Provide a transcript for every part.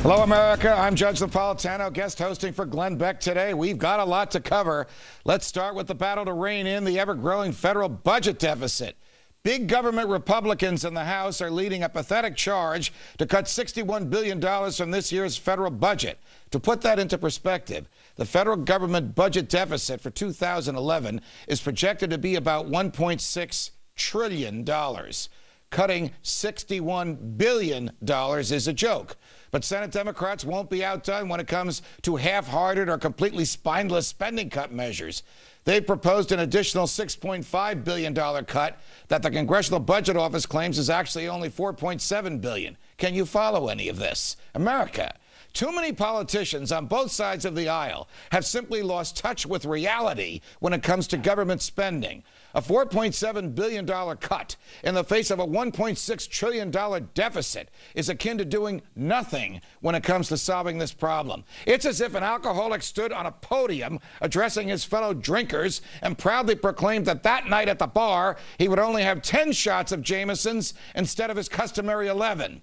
Hello, America. I'm Judge Napolitano, guest hosting for Glenn Beck today. We've got a lot to cover. Let's start with the battle to rein in the ever-growing federal budget deficit. Big government Republicans in the House are leading a pathetic charge to cut $61 billion from this year's federal budget. To put that into perspective, the federal government budget deficit for 2011 is projected to be about $1.6 trillion. Cutting $61 billion is a joke. But Senate Democrats won't be outdone when it comes to half-hearted or completely spineless spending cut measures. They've proposed an additional $6.5 billion cut that the Congressional Budget Office claims is actually only $4.7 billion. Can you follow any of this? America. Too many politicians on both sides of the aisle have simply lost touch with reality when it comes to government spending. A $4.7 billion cut in the face of a $1.6 trillion deficit is akin to doing nothing when it comes to solving this problem. It's as if an alcoholic stood on a podium addressing his fellow drinkers and proudly proclaimed that that night at the bar he would only have 10 shots of Jameson's instead of his customary 11.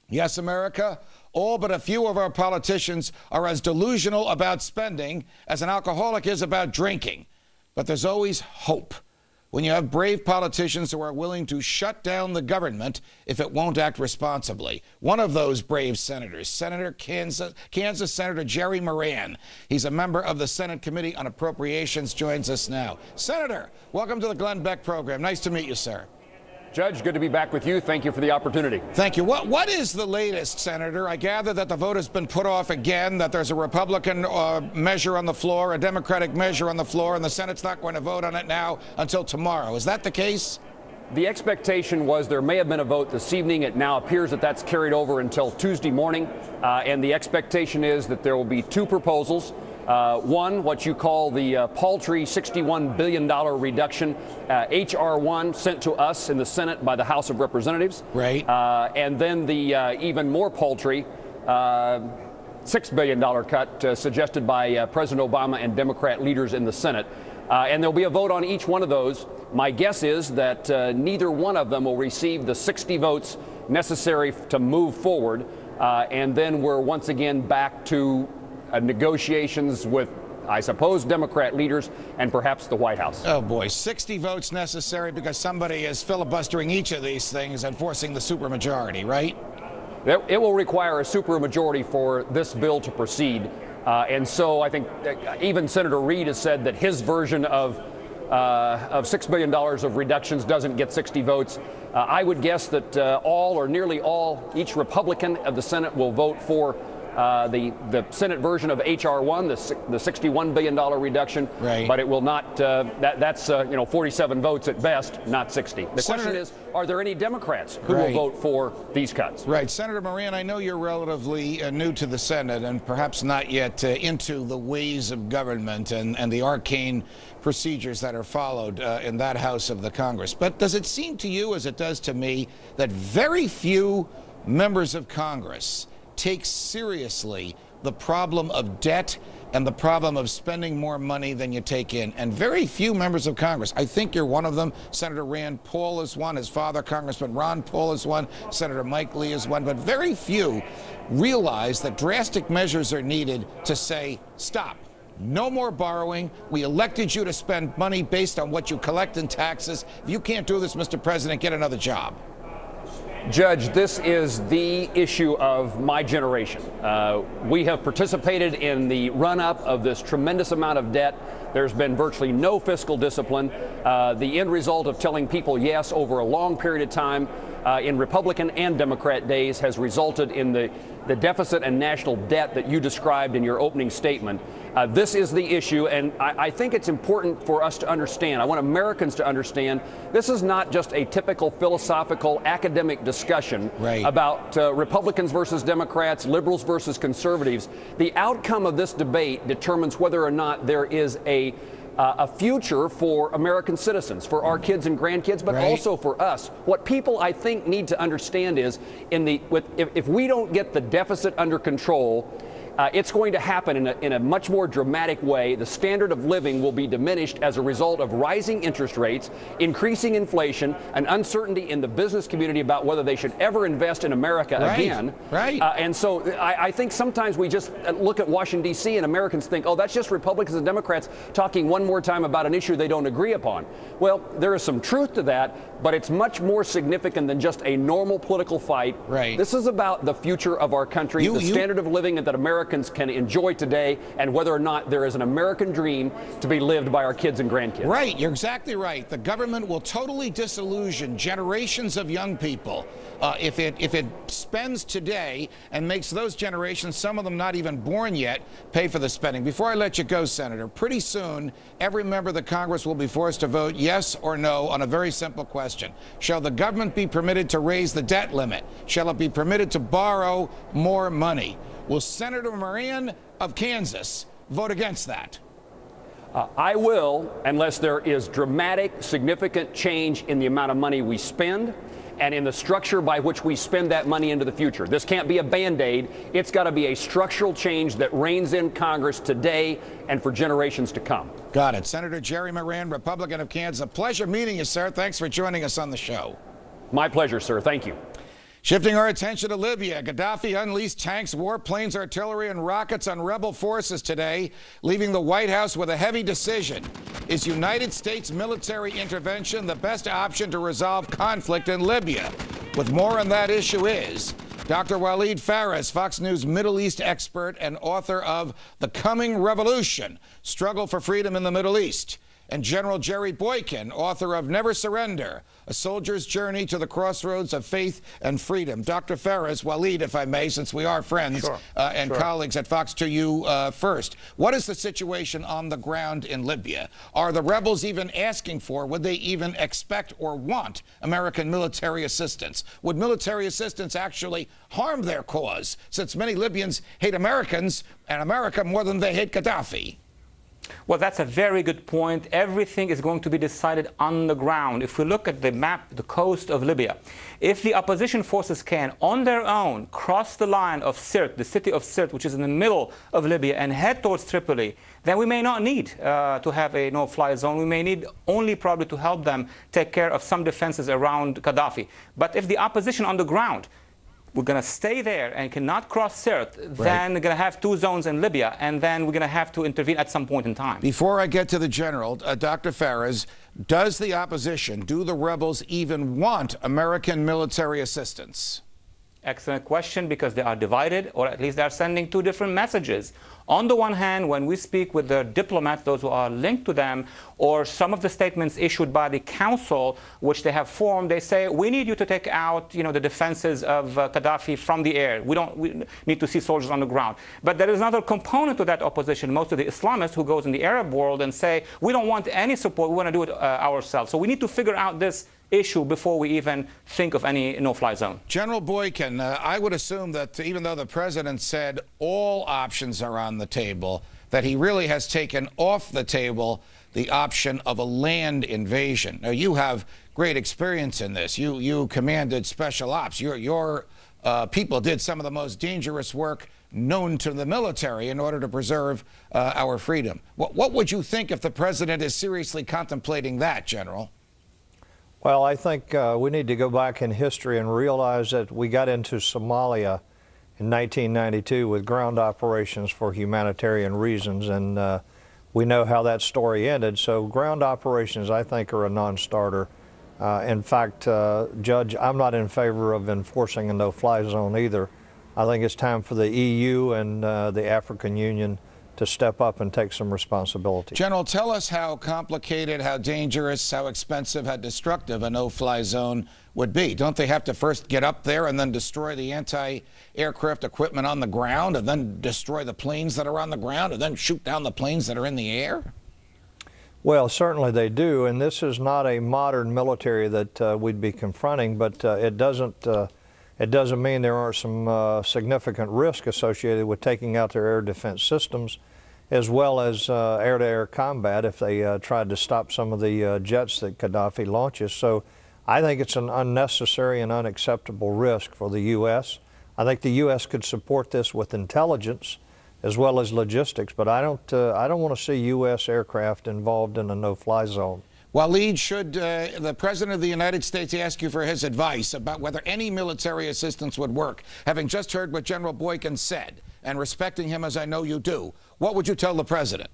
Yes, America, all but a few of our politicians are as delusional about spending as an alcoholic is about drinking. But there's always hope when you have brave politicians who are willing to shut down the government if it won't act responsibly. One of those brave senators, Kansas Senator Jerry Moran. He's a member of the Senate Committee on Appropriations, joins us now. Senator, welcome to the Glenn Beck program. Nice to meet you, sir. Judge, good to be back with you. Thank you for the opportunity. Thank you. What is the latest, Senator? I gather that the vote has been put off again, that there's a Republican measure on the floor, a Democratic measure on the floor, and the Senate's not going to vote on it now until tomorrow. Is that the case? The expectation was there may have been a vote this evening. It now appears that that's carried over until Tuesday morning. And the expectation is that there will be two proposals. One, what you call the paltry $61 billion reduction, H.R. 1 sent to us in the Senate by the House of Representatives. Right. And then the even more paltry $6 billion cut suggested by President Obama and Democrat leaders in the Senate. And there'll be a vote on each one of those. My guess is that neither one of them will receive the 60 votes necessary to move forward. And then we're once again back to negotiations with, I suppose, Democrat leaders and perhaps the White House. Oh, boy. 60 votes necessary because somebody is filibustering each of these things and forcing the supermajority, right? It will require a supermajority for this bill to proceed. And so I think even Senator Reid has said that his version of $6 billion of reductions doesn't get 60 votes. I would guess that all or nearly all, each Republican of the Senate will vote for the Senate version of H.R. 1, the $61 billion reduction, right. But it will not, that's 47 votes at best, not 60. The question is, are there any Democrats who will vote for these cuts? Right. Senator Moran, I know you're relatively new to the Senate and perhaps not yet into the ways of government and the arcane procedures that are followed in that house of the Congress. But does it seem to you, as it does to me, that very few members of Congress take seriously the problem of debt and the problem of spending more money than you take in? And very few members of Congress, I think you're one of them. Senator Rand Paul is one. His father, Congressman Ron Paul, is one. Senator Mike Lee is one. But very few realize that drastic measures are needed to say, stop. No more borrowing. We elected you to spend money based on what you collect in taxes. If you can't do this, Mr. President, get another job. Judge, this is the issue of my generation. We have participated in the run-up of this tremendous amount of debt. There's been virtually no fiscal discipline. The end result of telling people yes over a long period of time in Republican and Democrat days has resulted in the deficit and national debt that you described in your opening statement. This is the issue, and I think it's important for us to understand. I want Americans to understand this is not just a typical philosophical academic discussion about Republicans versus Democrats, liberals versus conservatives. The outcome of this debate determines whether or not there is a future for American citizens, for our kids and grandkids, but also for us. What people, I think, need to understand is if we don't get the deficit under control, it's going to happen in a much more dramatic way. The standard of living will be diminished as a result of rising interest rates, increasing inflation, and uncertainty in the business community about whether they should ever invest in America again. Right. And so I think sometimes we just look at Washington, D.C., and Americans think, oh, that's just Republicans and Democrats talking one more time about an issue they don't agree upon. Well, there is some truth to that, but it's much more significant than just a normal political fight. Right. This is about the future of our country, the standard of living that Americans can enjoy today, and whether or not there is an American dream to be lived by our kids and grandkids. Right, you're exactly right. The government will totally disillusion generations of young people if it spends today and makes those generations, some of them not even born yet, pay for the spending. Before I let you go, Senator, pretty soon every member of the Congress will be forced to vote yes or no on a very simple question. Shall the government be permitted to raise the debt limit? Shall it be permitted to borrow more money? Will Senator Moran of Kansas vote against that? I will, unless there is dramatic, significant change in the amount of money we spend and in the structure by which we spend that money into the future. This can't be a Band-Aid. It's got to be a structural change that reigns in Congress today and for generations to come. Got it. Senator Jerry Moran, Republican of Kansas. A pleasure meeting you, sir. Thanks for joining us on the show. My pleasure, sir. Thank you. Shifting our attention to Libya, Gaddafi unleashed tanks, warplanes, artillery, and rockets on rebel forces today, leaving the White House with a heavy decision. Is United States military intervention the best option to resolve conflict in Libya? With more on that issue is Dr. Walid Fares, Fox News Middle East expert and author of The Coming Revolution, Struggle for Freedom in the Middle East, and General Jerry Boykin, author of Never Surrender, A Soldier's Journey to the Crossroads of Faith and Freedom. Dr. Fares, Walid, if I may, since we are friends and colleagues at Fox, to you first. What is the situation on the ground in Libya? Are the rebels even asking for, would they even expect or want American military assistance? Would military assistance actually harm their cause, since many Libyans hate Americans and America more than they hate Gaddafi? Well, that's a very good point. Everything is going to be decided on the ground. If we look at the map, the coast of Libya, if the opposition forces can, on their own, cross the line of Sirte, the city of Sirte, which is in the middle of Libya, and head towards Tripoli, then we may not need to have a no-fly zone. We may need only probably to help them take care of some defenses around Gaddafi. But if the opposition on the ground, we're going to stay there and cannot cross Sirte, then we're going to have two zones in Libya, and then we're going to have to intervene at some point in time. Before I get to the general, Dr. Fares, does the opposition, do the rebels even want American military assistance? Excellent question, because they are divided, or at least they are sending two different messages. On the one hand, when we speak with the diplomats, those who are linked to them, or some of the statements issued by the council, which they have formed, they say, we need you to take out, the defenses of Gaddafi from the air. We need to see soldiers on the ground. But there is another component to that opposition, most of the Islamists who goes in the Arab world and say, we don't want any support, we want to do it ourselves. So we need to figure out this issue before we even think of any no-fly zone. General Boykin, I would assume that even though the president said all options are on the table, that he really has taken off the table the option of a land invasion. Now, you have great experience in this. You commanded special ops. Your people did some of the most dangerous work known to the military in order to preserve our freedom. What would you think if the president is seriously contemplating that, General? Well, I think we need to go back in history and realize that we got into Somalia in 1992 with ground operations for humanitarian reasons, and we know how that story ended. So ground operations, I think, are a non-starter. In fact, Judge, I'm not in favor of enforcing a no-fly zone either. I think it's time for the EU and the African Union to step up and take some responsibility. General, tell us how complicated, how dangerous, how expensive, how destructive a no-fly zone would be. Don't they have to first get up there and then destroy the anti-aircraft equipment on the ground, and then destroy the planes that are on the ground, and then shoot down the planes that are in the air? Well, certainly they do, and this is not a modern military that we'd be confronting, but it doesn't mean there aren't some significant risk associated with taking out their air defense systems, as well as air-to-air combat if they tried to stop some of the jets that Gaddafi launches. So I think it's an unnecessary and unacceptable risk for the U.S. I think the U.S. could support this with intelligence as well as logistics. But I don't want to see U.S. aircraft involved in a no-fly zone. Waleed, should the President of the United States ask you for his advice about whether any military assistance would work, having just heard what General Boykin said, and respecting him as I know you do, what would you tell the President?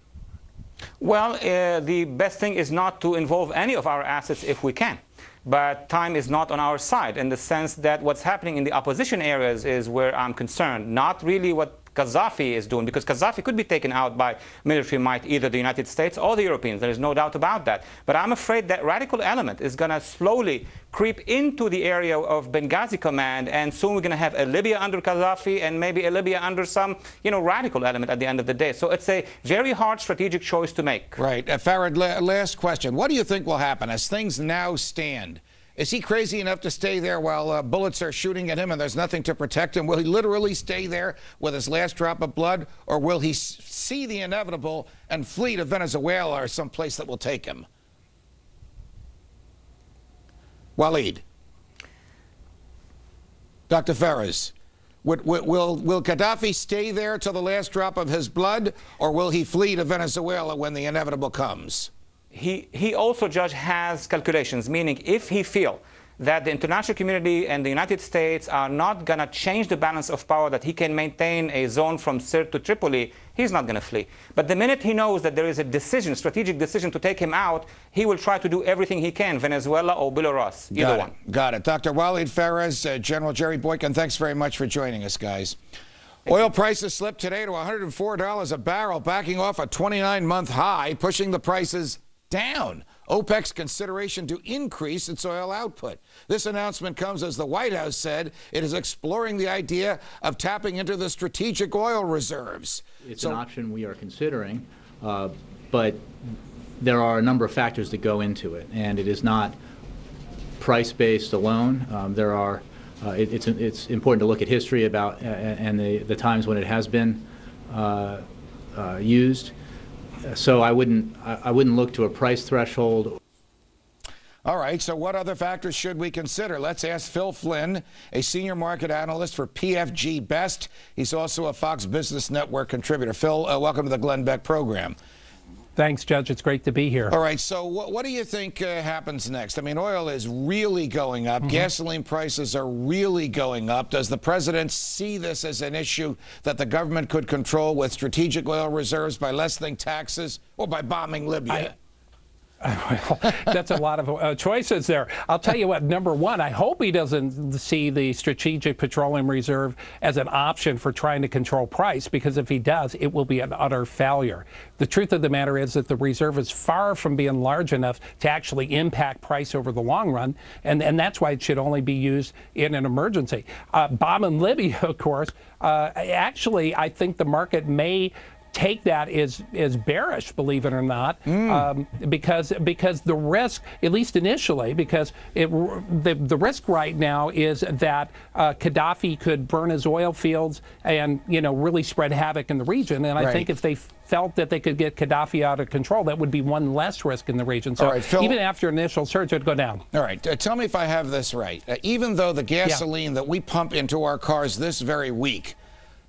Well, the best thing is not to involve any of our assets if we can. But time is not on our side in the sense that what's happening in the opposition areas is where I'm concerned, not really what Gaddafi is doing, because Gaddafi could be taken out by military might, either the United States or the Europeans. There is no doubt about that. But I'm afraid that radical element is going to slowly creep into the area of Benghazi command, and soon we're going to have a Libya under Gaddafi and maybe a Libya under some, radical element at the end of the day. So it's a very hard strategic choice to make. Right. Farid, last question. What do you think will happen as things now stand? Is he crazy enough to stay there while bullets are shooting at him and there's nothing to protect him? Will he literally stay there with his last drop of blood, or will he see the inevitable and flee to Venezuela or someplace that will take him? Waleed. Dr. Ferris, will Gaddafi stay there till the last drop of his blood, or will he flee to Venezuela when the inevitable comes? He also, Judge, has calculations, meaning if he feel that the international community and the United States are not going to change the balance of power, that he can maintain a zone from Sirte to Tripoli, he's not going to flee. But the minute he knows that there is a decision, strategic decision to take him out, he will try to do everything he can, Venezuela or Belarus, either one. Got it. Dr. Waleed Ferris, General Jerry Boykin, thanks very much for joining us, guys. Oil prices slipped today to $104 a barrel, backing off a 29-month high, pushing the prices down. OPEC's consideration to increase its oil output. This announcement comes as the White House said it is exploring the idea of tapping into the strategic oil reserves. It's an option we are considering, but there are a number of factors that go into it, and it is not price-based alone. It's important to look at history about and the times when it has been used. So I wouldn't look to a price threshold. All right, so what other factors should we consider? Let's ask Phil Flynn, a senior market analyst for PFG Best. He's also a Fox Business Network contributor. Phil, welcome to the Glenn Beck program. Thanks, Judge. It's great to be here. All right, so what do you think happens next? I mean, oil is really going up. Gasoline prices are really going up. Does the president see this as an issue that the government could control with strategic oil reserves by lessening taxes or by bombing Libya? Well, that's a lot of choices there. I'll tell you what, number one, I hope he doesn't see the Strategic Petroleum Reserve as an option for trying to control price, because if he does, it will be an utter failure. The truth of the matter is that the reserve is far from being large enough to actually impact price over the long run, and that's why it should only be used in an emergency. Bombing Libya, of course, actually, I think the market may take that is bearish, believe it or not, because the risk, at least initially, because the risk right now is that Gaddafi could burn his oil fields and really spread havoc in the region. And I think if they felt that they could get Gaddafi out of control, that would be one less risk in the region. So Phil, even after initial surge, it would go down. All right, tell me if I have this right. Even though the gasoline that we pump into our cars this very week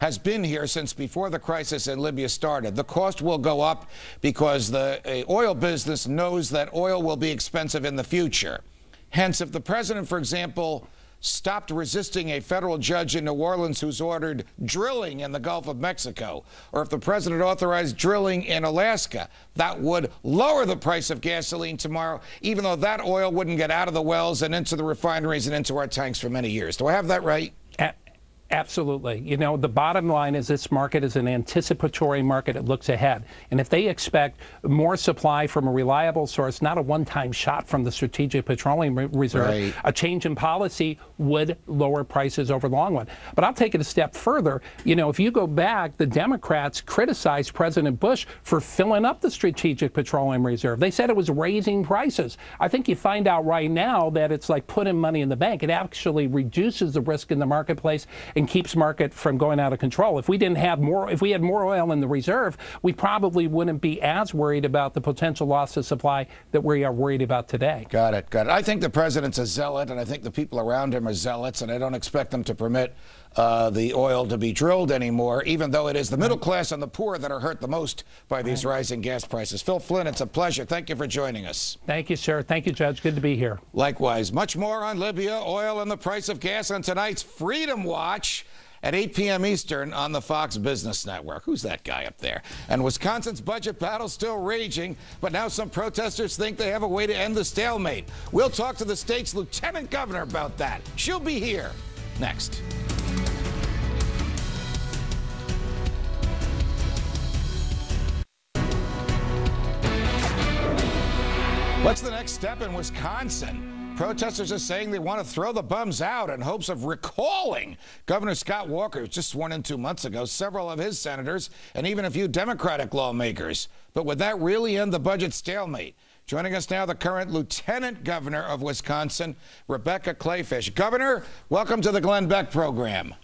has been here since before the crisis in Libya started, the cost will go up because the oil business knows that oil will be expensive in the future. Hence, if the president, for example, stopped resisting a federal judge in New Orleans who's ordered drilling in the Gulf of Mexico, or if the president authorized drilling in Alaska, that would lower the price of gasoline tomorrow, even though that oil wouldn't get out of the wells and into the refineries and into our tanks for many years. Do I have that right? Absolutely. The bottom line is this market is an anticipatory market. It looks ahead. And if they expect more supply from a reliable source, not a one-time shot from the Strategic Petroleum Reserve, a change in policy would lower prices over the long run. But I'll take it a step further. If you go back, the Democrats criticized President Bush for filling up the Strategic Petroleum Reserve. They said it was raising prices. I think you find out right now that it's like putting money in the bank. It actually reduces the risk in the marketplace and keeps market from going out of control. If we had more oil in the reserve, we probably wouldn't be as worried about the potential loss of supply that we are worried about today. Got it. I think the president's a zealot, and I think the people around him are zealots, and I don't expect them to permit the oil to be drilled anymore, even though it is the middle class and the poor that are hurt the most by these rising gas prices. Phil Flynn, it's a pleasure. Thank you for joining us. Thank you, sir. Thank you, Judge. Good to be here. Likewise. Much more on Libya, oil, and the price of gas on tonight's Freedom Watch at 8 p.m. Eastern on the Fox Business Network. Who's that guy up there? And Wisconsin's budget battle still raging, but now some protesters think they have a way to end the stalemate. We'll talk to the state's lieutenant governor about that. She'll be here next. What's the next step in Wisconsin? Protesters are saying they want to throw the bums out in hopes of recalling Governor Scott Walker, who was just sworn in 2 months ago, several of his senators, and even a few Democratic lawmakers. But would that really end the budget stalemate? Joining us now, the current Lieutenant Governor of Wisconsin, Beck-03. Governor, welcome to the Glenn Beck program.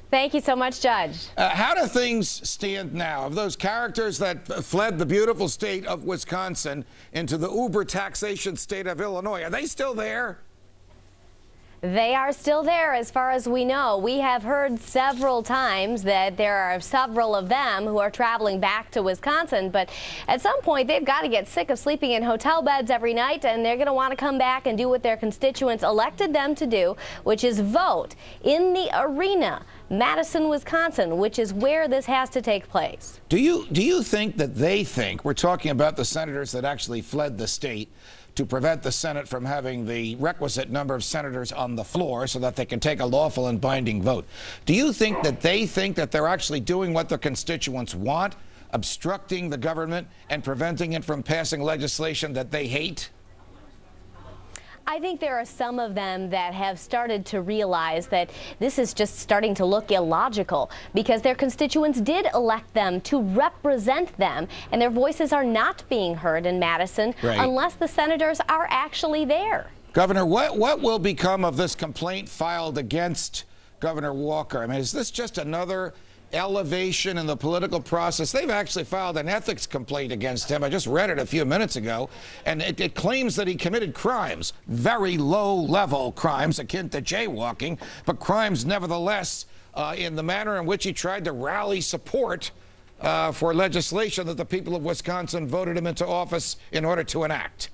Thank you so much, Judge. How do things stand now? Of those characters that fled the beautiful state of Wisconsin into the uber taxation state of Illinois, are they still there? They are still there as far as we know. We have heard several times that there are several of them who are traveling back to Wisconsin, but at some point they've got to get sick of sleeping in hotel beds every night, and they're going to want to come back and do what their constituents elected them to do, which is vote in the arena, Madison, Wisconsin, which is where this has to take place. Do you think that they think, we're talking about the senators that actually fled the state to prevent the Senate from having the requisite number of senators on the floor so that they can take a lawful and binding vote. Do you think that they think that they're actually doing what their constituents want, obstructing the government and preventing it from passing legislation that they hate? I think there are some of them that have started to realize that this is just starting to look illogical because their constituents did elect them to represent them, and their voices are not being heard in Madison unless the senators are actually there. Governor, what will become of this complaint filed against Governor Walker? I mean, is this just another elevation in the political process? They've actually filed an ethics complaint against him. I just read it a few minutes ago, and it claims that he committed crimes, very low-level crimes akin to jaywalking, but crimes nevertheless in the manner in which he tried to rally support for legislation that the people of Wisconsin voted him into office in order to enact.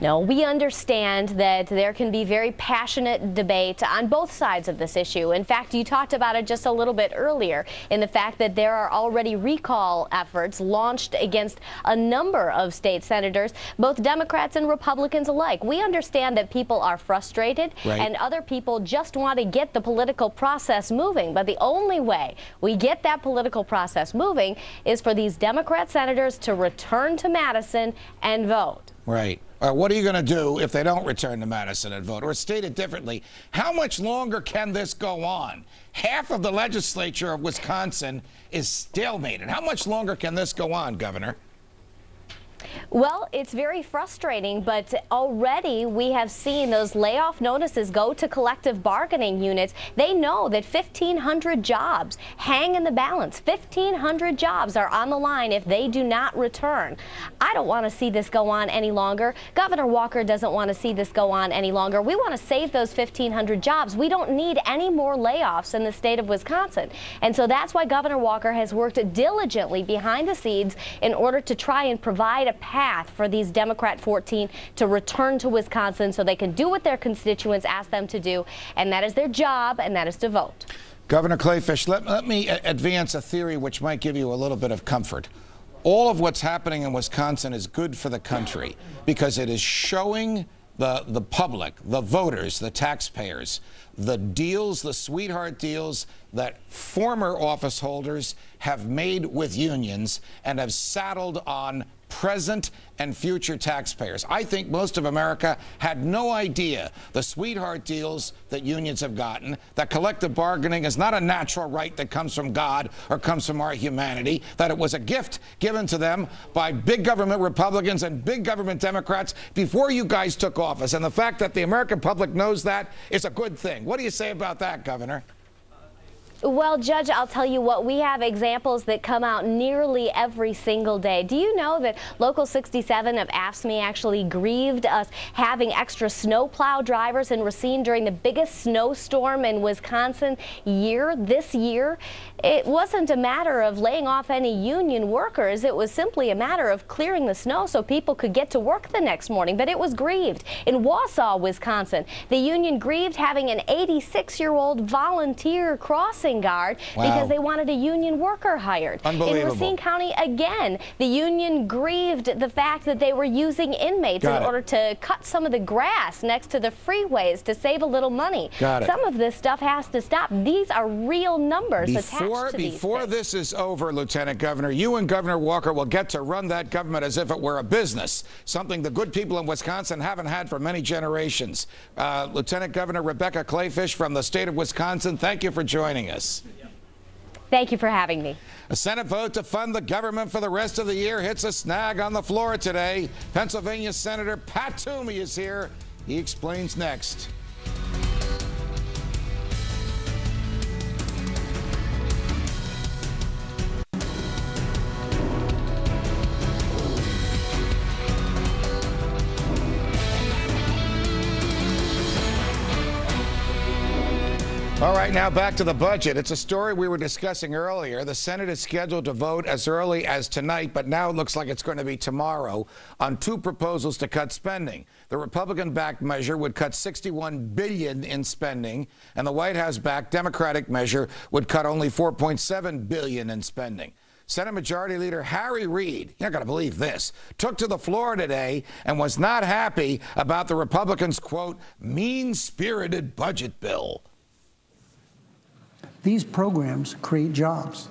No, we understand that there can be very passionate debate on both sides of this issue. In fact, you talked about it just a little bit earlier in the fact that there are already recall efforts launched against a number of state senators, both Democrats and Republicans alike. We understand that people are frustrated and other people just want to get the political process moving. But the only way we get that political process moving is for these Democrat senators to return to Madison and vote. Right. What are you going to do if they don't return to Madison and vote? Or stated differently, how much longer can this go on? Half of the legislature of Wisconsin is stalemated. How much longer can this go on, Governor? Well, it's very frustrating, but already we have seen those layoff notices go to collective bargaining units. They know that 1,500 jobs hang in the balance. 1,500 jobs are on the line if they do not return. I don't want to see this go on any longer. Governor Walker doesn't want to see this go on any longer. We want to save those 1,500 jobs. We don't need any more layoffs in the state of Wisconsin. And so that's why Governor Walker has worked diligently behind the scenes in order to try and provide a path for these Democrat 14 to return to Wisconsin so they can do what their constituents ask them to do, and that is their job, and that is to vote. Governor Kleefisch, let me advance a theory which might give you a little bit of comfort. All of what's happening in Wisconsin is good for the country because it is showing the public, the voters, the taxpayers, the deals, the sweetheart deals that former office holders have made with unions and have saddled on present and future taxpayers. I think most of America had no idea the sweetheart deals that unions have gotten, that collective bargaining is not a natural right that comes from God or comes from our humanity, that it was a gift given to them by big government Republicans and big government Democrats before you guys took office. And the fact that the American public knows that is a good thing. What do you say about that, Governor? Well, Judge, I'll tell you what, we have examples that come out nearly every single day. Do you know that Local 67 of AFSCME actually grieved us having extra snowplow drivers in Racine during the biggest snowstorm in Wisconsin this year? It wasn't a matter of laying off any union workers. It was simply a matter of clearing the snow so people could get to work the next morning. But it was grieved. In Wausau, Wisconsin, the union grieved having an 86-year-old volunteer crossing guard because they wanted a union worker hired. Unbelievable. In Racine County, again, the union grieved the fact that they were using inmates in order to cut some of the grass next to the freeways to save a little money. Some of this stuff has to stop. These are real numbers attached to these Before things. this is over, Lieutenant Governor, you and Governor Walker will get to run that government as if it were a business, something the good people in Wisconsin haven't had for many generations. Lieutenant Governor Rebecca Kleefisch from the state of Wisconsin, thank you for joining us. Thank you for having me. A Senate vote to fund the government for the rest of the year hits a snag on the floor today. Pennsylvania Senator Pat Toomey is here. He explains next. All right, now back to the budget. It's a story we were discussing earlier. The Senate is scheduled to vote as early as tonight, but now it looks like it's going to be tomorrow on two proposals to cut spending. The Republican-backed measure would cut $61 billion in spending, and the White House-backed Democratic measure would cut only $4.7 billion in spending. Senate Majority Leader Harry Reid, you're not going to believe this, took to the floor today and was not happy about the Republicans' quote, mean-spirited budget bill. These programs create jobs.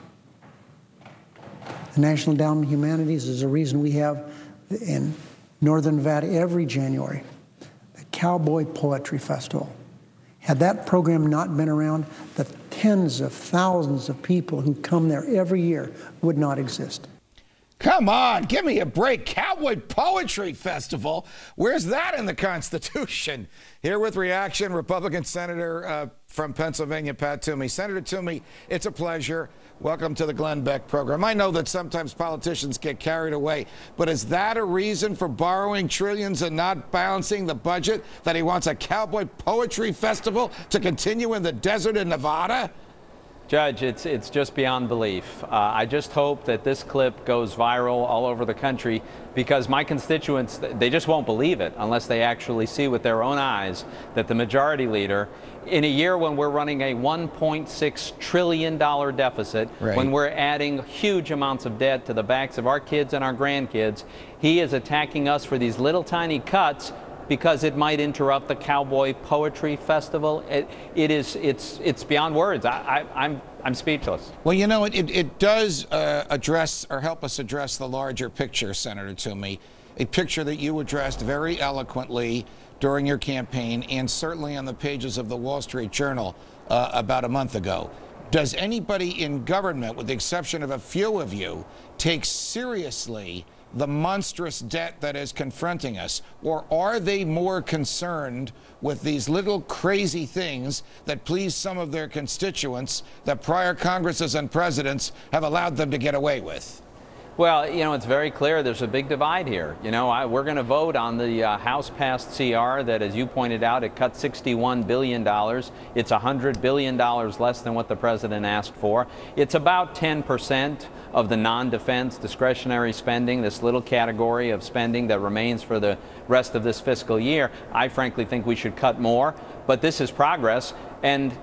The National Endowment of Humanities is a reason we have in Northern Nevada every January the Cowboy Poetry Festival. Had that program not been around, the tens of thousands of people who come there every year would not exist. Come on, give me a break. Cowboy Poetry Festival. Where's that in the Constitution? Here with reaction, Republican Senator from Pennsylvania, Pat Toomey. Senator Toomey, it's a pleasure. Welcome to the Glenn Beck program. I know that sometimes politicians get carried away, but is that a reason for borrowing trillions and not balancing the budget, that he wants a Cowboy Poetry Festival to continue in the desert in Nevada? Judge, it's just beyond belief. I just hope that this clip goes viral all over the country, because my constituents, they just won't believe it unless they actually see with their own eyes that the majority leader, in a year when we're running a $1.6 trillion deficit, when we're adding huge amounts of debt to the backs of our kids and our grandkids, he is attacking us for these little tiny cuts because it might interrupt the Cowboy Poetry Festival. It's beyond words. I'm speechless. Well, you know, it does address or help us address the larger picture, Senator Toomey, a picture that you addressed very eloquently during your campaign and certainly on the pages of the Wall Street Journal about a month ago. Does anybody in government, with the exception of a few of you, take seriously the monstrous debt that is confronting us? Or are they more concerned with these little crazy things that please some of their constituents that prior Congresses and presidents have allowed them to get away with? Well, you know, it's very clear there's a big divide here. You know, we're going to vote on the House-passed CR that, as you pointed out, it cut $61 billion. It's $100 billion less than what the president asked for. It's about 10% of the non-defense discretionary spending, this little category of spending that remains for the rest of this fiscal year. I frankly think we should cut more, but this is progress. And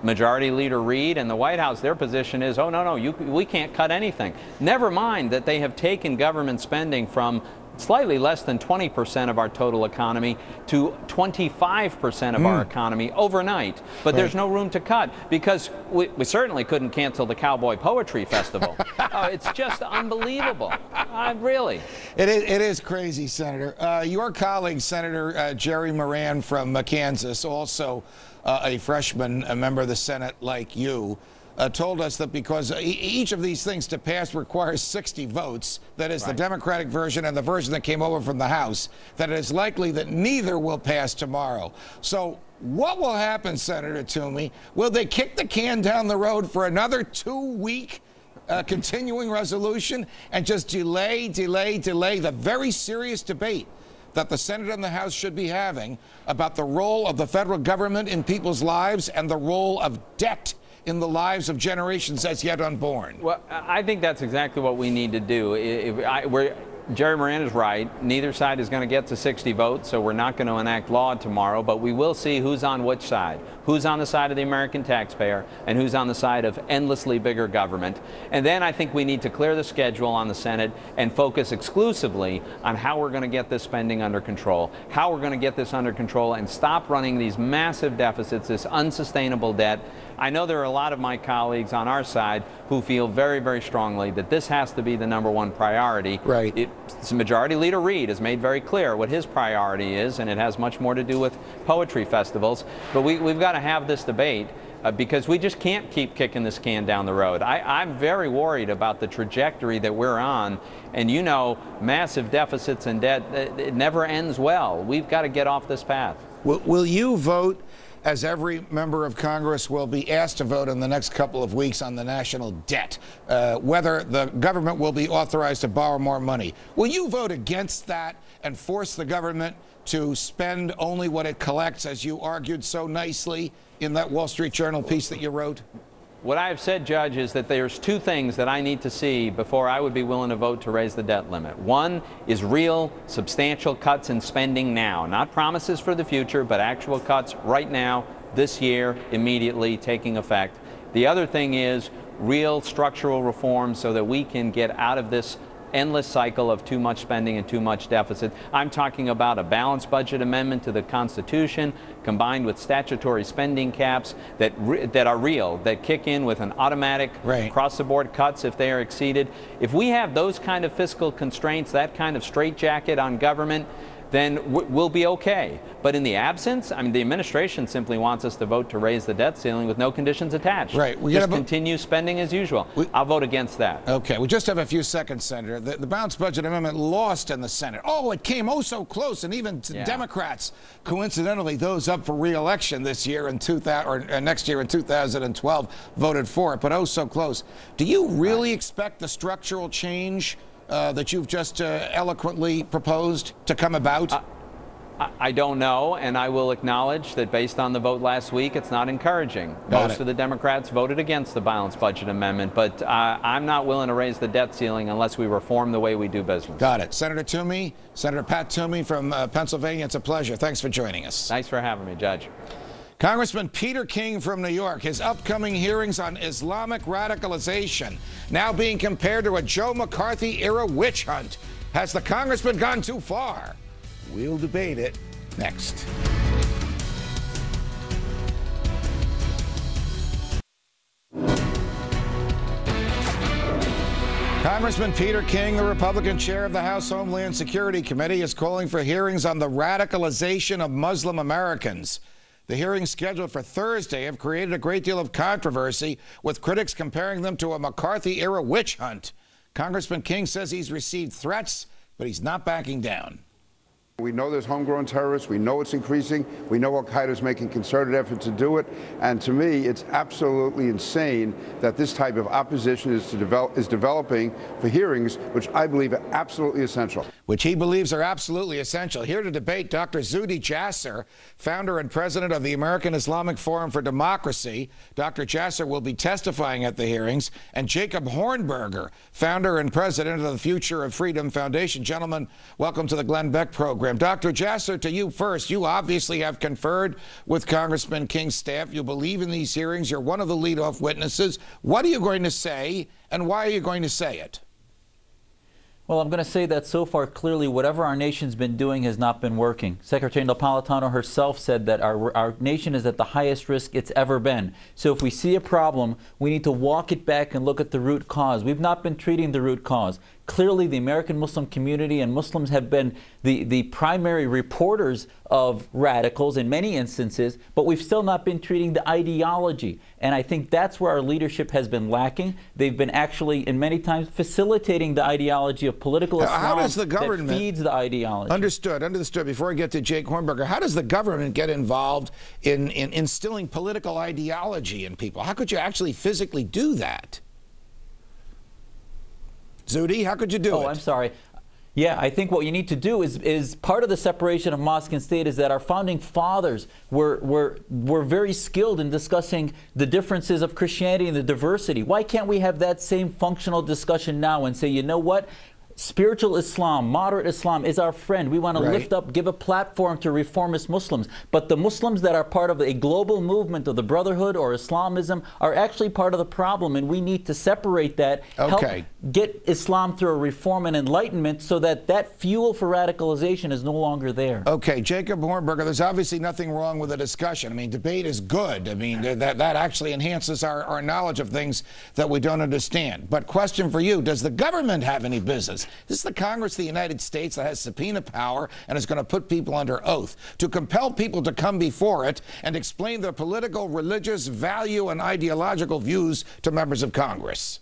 Majority Leader Reid and the White House, their position is, oh, no, we can't cut anything. Never mind that they have taken government spending from slightly less than 20% of our total economy to 25% of our economy overnight. But there's no room to cut, because we certainly couldn't cancel the Cowboy Poetry Festival. It's just unbelievable. Really. It is crazy, Senator. Your colleague, Senator Jerry Moran from Kansas, also a freshman, a member of the Senate like you, told us that because each of these things to pass requires 60 votes, that is the Democratic version and the version that came over from the House, that it is likely that neither will pass tomorrow. So what will happen, Senator Toomey? Will they kick the can down the road for another 2-week continuing resolution and just delay the very serious debate that the Senate and the House should be having about the role of the federal government in people's lives and the role of debt in the lives of generations as yet unborn? Well, I think that's exactly what we need to do. Jerry Moran is right. Neither side is going to get to 60 votes, so we're not going to enact law tomorrow, but we will see who's on which side, who's on the side of the American taxpayer and who's on the side of endlessly bigger government. And then I think we need to clear the schedule on the Senate and focus exclusively on how we're going to get this spending under control, how we're going to get this under control and stop running these massive deficits, this unsustainable debt. I know there are a lot of my colleagues on our side who feel very, very strongly that this has to be the #1 priority. Right. Majority Leader Reid has made very clear what his priority is, and it has much more to do with poetry festivals. But we've got to have this debate because we just can't keep kicking this can down the road. I'm very worried about the trajectory that we're on. And you know, massive deficits and debt, it never ends well. We've got to get off this path. Will you vote, as every member of Congress will be asked to vote in the next couple of weeks on the national debt, whether the government will be authorized to borrow more money? Will you vote against that and force the government to spend only what it collects, as you argued so nicely in that Wall Street Journal piece that you wrote? What I have said, Judge, is that there's 2 things that I need to see before I would be willing to vote to raise the debt limit. One is real, substantial cuts in spending now. Not promises for the future, but actual cuts right now, this year, immediately taking effect. The other thing is real structural reform so that we can get out of this endless cycle of too much spending and too much deficit. I'm talking about a balanced budget amendment to the Constitution combined with statutory spending caps that are real, that kick in with an automatic across-the-board cuts if they are exceeded. If we have those kind of fiscal constraints, that kind of straitjacket on government, then we'll be okay. But in the absence, I mean, the administration simply wants us to vote to raise the debt ceiling with no conditions attached. Right. Just continue spending as usual. I'll vote against that. Okay. We just have a few seconds, Senator. The balanced budget amendment lost in the Senate. Oh, it came so close, and even Democrats, coincidentally, those up for re-election this year in next year in 2012, voted for it, but so close. Do you really expect the structural change that you've just eloquently proposed to come about? I don't know, and I will acknowledge that based on the vote last week, it's not encouraging. Most of the Democrats voted against the balanced budget amendment, but I'm not willing to raise the debt ceiling unless we reform the way we do business. Got it. Senator Toomey, Senator Pat Toomey from Pennsylvania, it's a pleasure. Thanks for joining us. Thanks for having me, Judge. Congressman Peter King from New York, his upcoming hearings on Islamic radicalization now being compared to a Joe McCarthy-era witch hunt. Has the congressman gone too far? We'll debate it next. Congressman Peter King, the Republican chair of the House Homeland Security Committee, is calling for hearings on the radicalization of Muslim Americans. The hearings scheduled for Thursday have created a great deal of controversy, with critics comparing them to a McCarthy-era witch hunt. Congressman King says he's received threats, but he's not backing down. We know there's homegrown terrorists. We know it's increasing. We know Al-Qaeda is making concerted efforts to do it. And to me, it's absolutely insane that this type of opposition is developing for hearings, which I believe are absolutely essential. Which he believes are absolutely essential. Here to debate, Dr. Zuhdi Jasser, founder and president of the American Islamic Forum for Democracy. Dr. Jasser will be testifying at the hearings. And Jacob Hornberger, founder and president of the Future of Freedom Foundation. Gentlemen, welcome to the Glenn Beck program. Dr. Jasser, to you first. You obviously have conferred with Congressman King's staff. You believe in these hearings. You're one of the leadoff witnesses. What are you going to say, and why are you going to say it? Well, I'm going to say that so far, clearly, whatever our nation's been doing has not been working. Secretary Napolitano herself said that our nation is at the highest risk it's ever been. So if we see a problem, we need to walk it back and look at the root cause. We've not been treating the root cause. Clearly, the American Muslim community and Muslims have been the primary reporters of radicals in many instances, but we've still not been treating the ideology. And I think that's where our leadership has been lacking. They've been actually, in many times, facilitating the ideology of political Islam how does the government, that feeds the ideology. Understood. Before I get to Jake Hornberger, how does the government get involved in instilling political ideology in people? How could you actually physically do that? Zudi, how could you do it? Oh, I'm sorry. Yeah, I think what you need to do is part of the separation of mosque and state is that our founding fathers were very skilled in discussing the differences of Christianity and the diversity. Why can't we have that same functional discussion now and say, you know what? Spiritual Islam, moderate Islam is our friend. We want to lift up, give a platform to reformist Muslims. But the Muslims that are part of a global movement of the Brotherhood or Islamism are actually part of the problem, and we need to separate that, help get Islam through a reform and enlightenment so that that fuel for radicalization is no longer there. Okay, Jacob Hornberger, there's obviously nothing wrong with a discussion. I mean, debate is good. I mean, that actually enhances our knowledge of things that we don't understand. But question for you, does the government have any business? This is the Congress of the United States that has subpoena power and is going to put people under oath to compel people to come before it and explain their political, religious, value, and ideological views to members of Congress.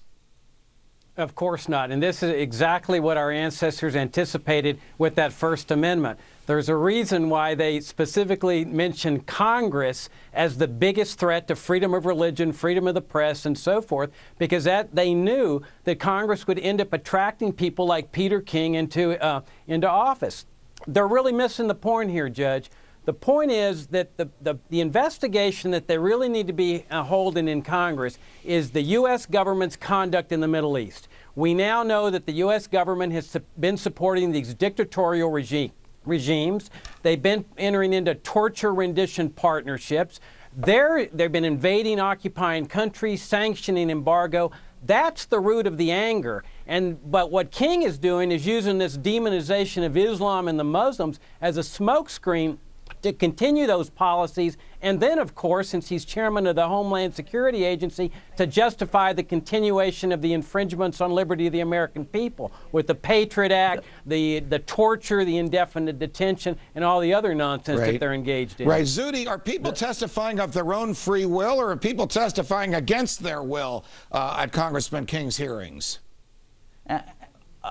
Of course not. And this is exactly what our ancestors anticipated with that First Amendment. There's a reason why they specifically mentioned Congress as the biggest threat to freedom of religion, freedom of the press, and so forth, because they knew that Congress would end up attracting people like Peter King into office. They're really missing the point here, Judge. The point is that the investigation that they really need to be holding in Congress is the U.S. government's conduct in the Middle East. We now know that the U.S. government has been supporting these dictatorial regimes. They've been entering into torture rendition partnerships. They've been invading occupying countries, sanctioning embargo. That's the root of the anger. But what King is doing is using this demonization of Islam and the Muslims as a smokescreen to continue those policies, and then, of course, since he's chairman of the Homeland Security Agency, to justify the continuation of the infringements on liberty of the American people with the Patriot Act, the torture, the indefinite detention, and all the other nonsense that they're engaged in. Right. Zudi, are people testifying of their own free will, or are people testifying against their will at Congressman King's hearings?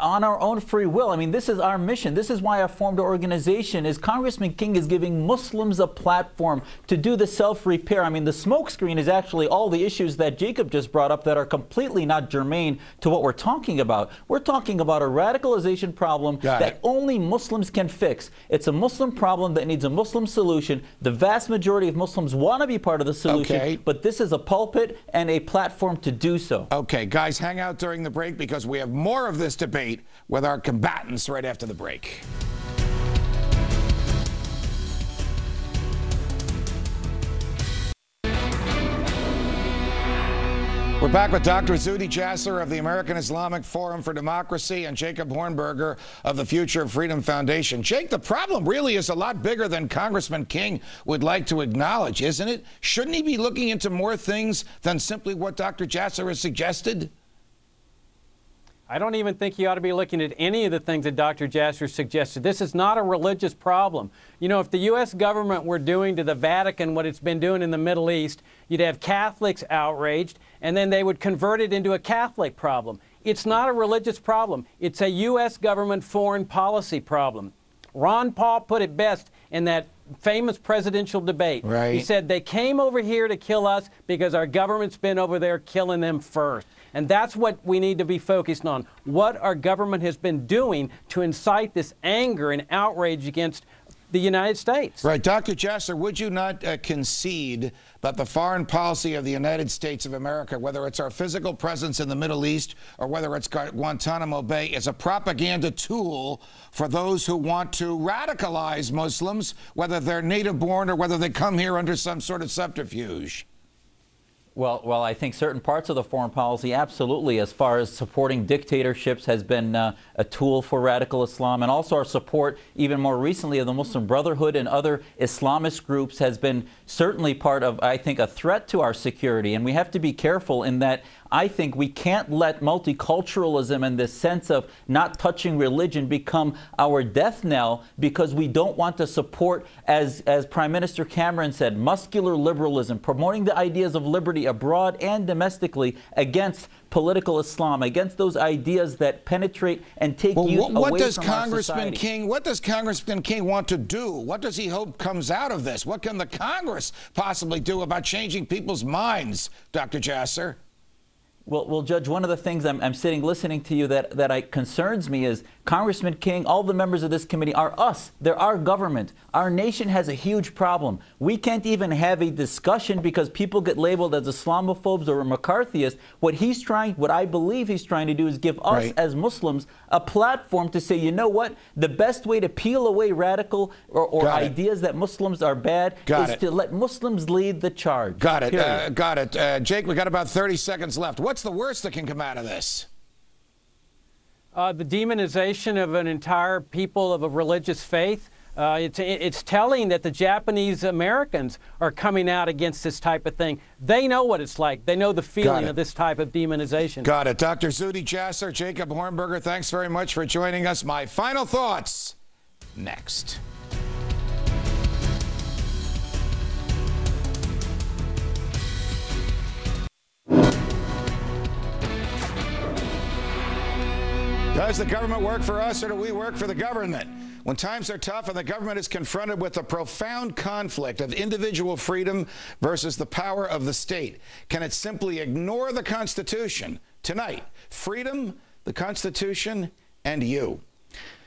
On our own free will. I mean, this is our mission. This is why I formed an organization, is Congressman King is giving Muslims a platform to do the self-repair. I mean, the smokescreen is actually all the issues that Jacob just brought up that are completely not germane to what we're talking about. We're talking about a radicalization problem that only Muslims can fix. It's a Muslim problem that needs a Muslim solution. The vast majority of Muslims want to be part of the solution, but this is a pulpit and a platform to do so. Okay, guys, hang out during the break because we have more of this debate with our combatants right after the break. We're back with Dr. Zudi Jasser of the American Islamic Forum for Democracy and Jacob Hornberger of the Future of Freedom Foundation. Jake, the problem really is a lot bigger than Congressman King would like to acknowledge, isn't it? Shouldn't he be looking into more things than simply what Dr. Jasser has suggested? I don't even think you ought to be looking at any of the things that Dr. Jasser suggested. This is not a religious problem. You know, if the U.S. government were doing to the Vatican what it's been doing in the Middle East, you'd have Catholics outraged, and then they would convert it into a Catholic problem. It's not a religious problem. It's a U.S. government foreign policy problem. Ron Paul put it best in that famous presidential debate. He said, they came over here to kill us because our government's been over there killing them first. And that's what we need to be focused on, what our government has been doing to incite this anger and outrage against the United States. Right. Dr. Jasser, would you not concede that the foreign policy of the United States of America, whether it's our physical presence in the Middle East or whether it's Guantanamo Bay, is a propaganda tool for those who want to radicalize Muslims, whether they're native-born or whether they come here under some sort of subterfuge? Well, I think certain parts of the foreign policy, absolutely, as far as supporting dictatorships, has been a tool for radical Islam, and also our support, even more recently, of the Muslim Brotherhood and other Islamist groups has been certainly part of, I think, a threat to our security. And we have to be careful in that I think we can't let multiculturalism and this sense of not touching religion become our death knell, because we don't want to support, as Prime Minister Cameron said, muscular liberalism, promoting the ideas of liberty abroad and domestically against political Islam, against those ideas that penetrate and take youth away from our society. What does Congressman King want to do? What does he hope comes out of this? What can the Congress possibly do about changing people's minds, Dr. Jasser? Well, Judge, one of the things I'm sitting listening to you that concerns me is Congressman King, all the members of this committee are us. They're our government. Our nation has a huge problem. We can't even have a discussion because people get labeled as Islamophobes or McCarthyist. What I believe he's trying to do is give us as Muslims a platform to say, you know what, the best way to peel away radical or ideas that Muslims are bad is to let Muslims lead the charge. Got it. Jake, we got about 30 seconds left. What's the worst that can come out of this? The demonization of an entire people of a religious faith. It's telling that the Japanese Americans are coming out against this type of thing. They know what it's like. They know the feeling of this type of demonization. Got it. Dr. Zuhdi Jasser, Jacob Hornberger, thanks very much for joining us. My final thoughts next. Does the government work for us, or do we work for the government? When times are tough and the government is confronted with the profound conflict of individual freedom versus the power of the state, can it simply ignore the Constitution? Tonight, freedom, the Constitution, and you.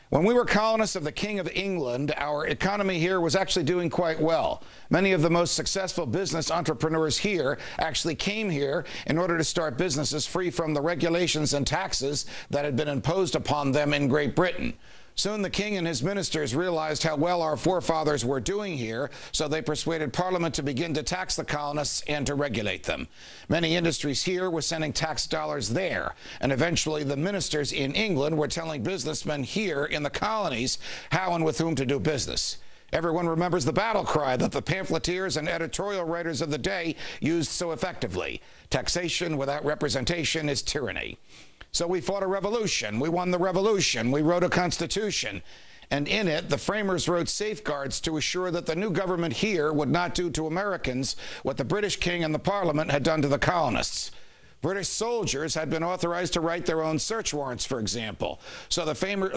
When we were colonists of the King of England, our economy here was actually doing quite well. Many of the most successful business entrepreneurs here actually came here in order to start businesses free from the regulations and taxes that had been imposed upon them in Great Britain. Soon the king and his ministers realized how well our forefathers were doing here, so they persuaded Parliament to begin to tax the colonists and to regulate them. Many industries here were sending tax dollars there, and eventually the ministers in England were telling businessmen here in the colonies how and with whom to do business. Everyone remembers the battle cry that the pamphleteers and editorial writers of the day used so effectively: taxation without representation is tyranny. So we fought a revolution. We won the revolution. We wrote a constitution. And in it, the framers wrote safeguards to assure that the new government here would not do to Americans what the British king and the Parliament had done to the colonists. British soldiers had been authorized to write their own search warrants, for example. So the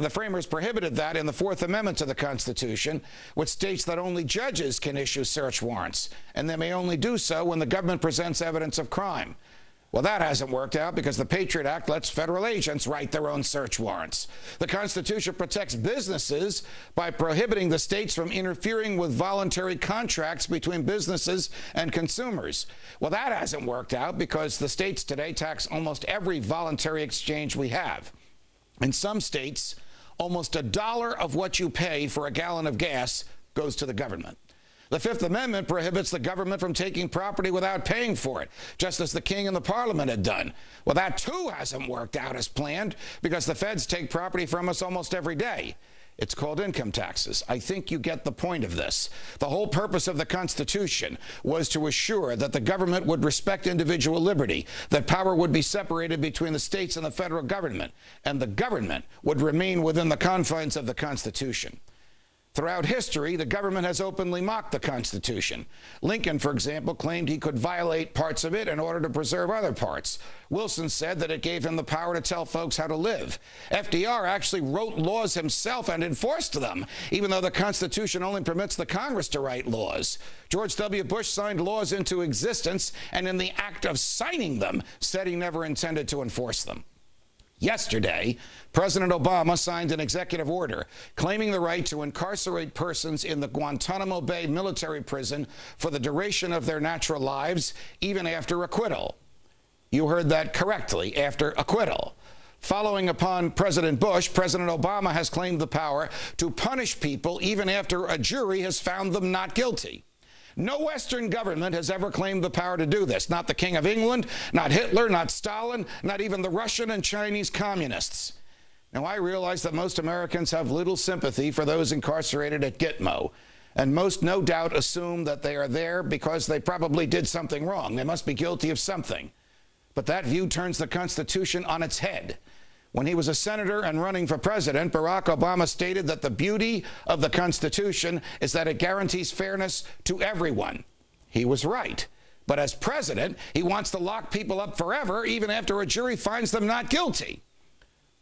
framers prohibited that in the Fourth Amendment to the Constitution, which states that only judges can issue search warrants, and they may only do so when the government presents evidence of crime. Well, that hasn't worked out because the Patriot Act lets federal agents write their own search warrants. The Constitution protects businesses by prohibiting the states from interfering with voluntary contracts between businesses and consumers. Well, that hasn't worked out because the states today tax almost every voluntary exchange we have. In some states, almost $1 of what you pay for a gallon of gas goes to the government. The Fifth Amendment prohibits the government from taking property without paying for it, just as the king and the Parliament had done. Well, that too hasn't worked out as planned because the feds take property from us almost every day. It's called income taxes. I think you get the point of this. The whole purpose of the Constitution was to assure that the government would respect individual liberty, that power would be separated between the states and the federal government, and the government would remain within the confines of the Constitution. Throughout history, the government has openly mocked the Constitution. Lincoln, for example, claimed he could violate parts of it in order to preserve other parts. Wilson said that it gave him the power to tell folks how to live. FDR actually wrote laws himself and enforced them, even though the Constitution only permits the Congress to write laws. George W. Bush signed laws into existence, and in the act of signing them, said he never intended to enforce them. Yesterday, President Obama signed an executive order claiming the right to incarcerate persons in the Guantanamo Bay military prison for the duration of their natural lives, even after acquittal. You heard that correctly, after acquittal. Following upon President Bush, President Obama has claimed the power to punish people even after a jury has found them not guilty. No Western government has ever claimed the power to do this. Not the King of England, not Hitler, not Stalin, not even the Russian and Chinese communists. Now, I realize that most Americans have little sympathy for those incarcerated at Gitmo, and most no doubt assume that they are there because they probably did something wrong. They must be guilty of something. But that view turns the Constitution on its head. When he was a senator and running for president, Barack Obama stated that the beauty of the Constitution is that it guarantees fairness to everyone. He was right. But as president, he wants to lock people up forever, even after a jury finds them not guilty.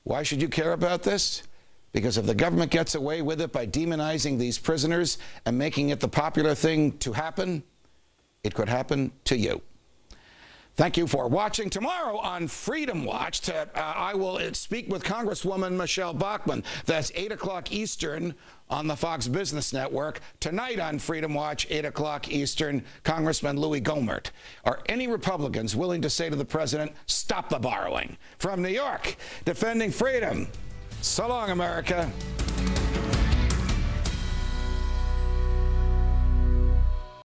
Why should you care about this? Because if the government gets away with it by demonizing these prisoners and making it the popular thing to happen, it could happen to you. Thank you for watching. Tomorrow on Freedom Watch, I will speak with Congresswoman Michelle Bachmann. That's 8 o'clock Eastern on the Fox Business Network. Tonight on Freedom Watch, 8 o'clock Eastern, Congressman Louis Gohmert. Are any Republicans willing to say to the president, stop the borrowing? From New York, defending freedom. So long, America.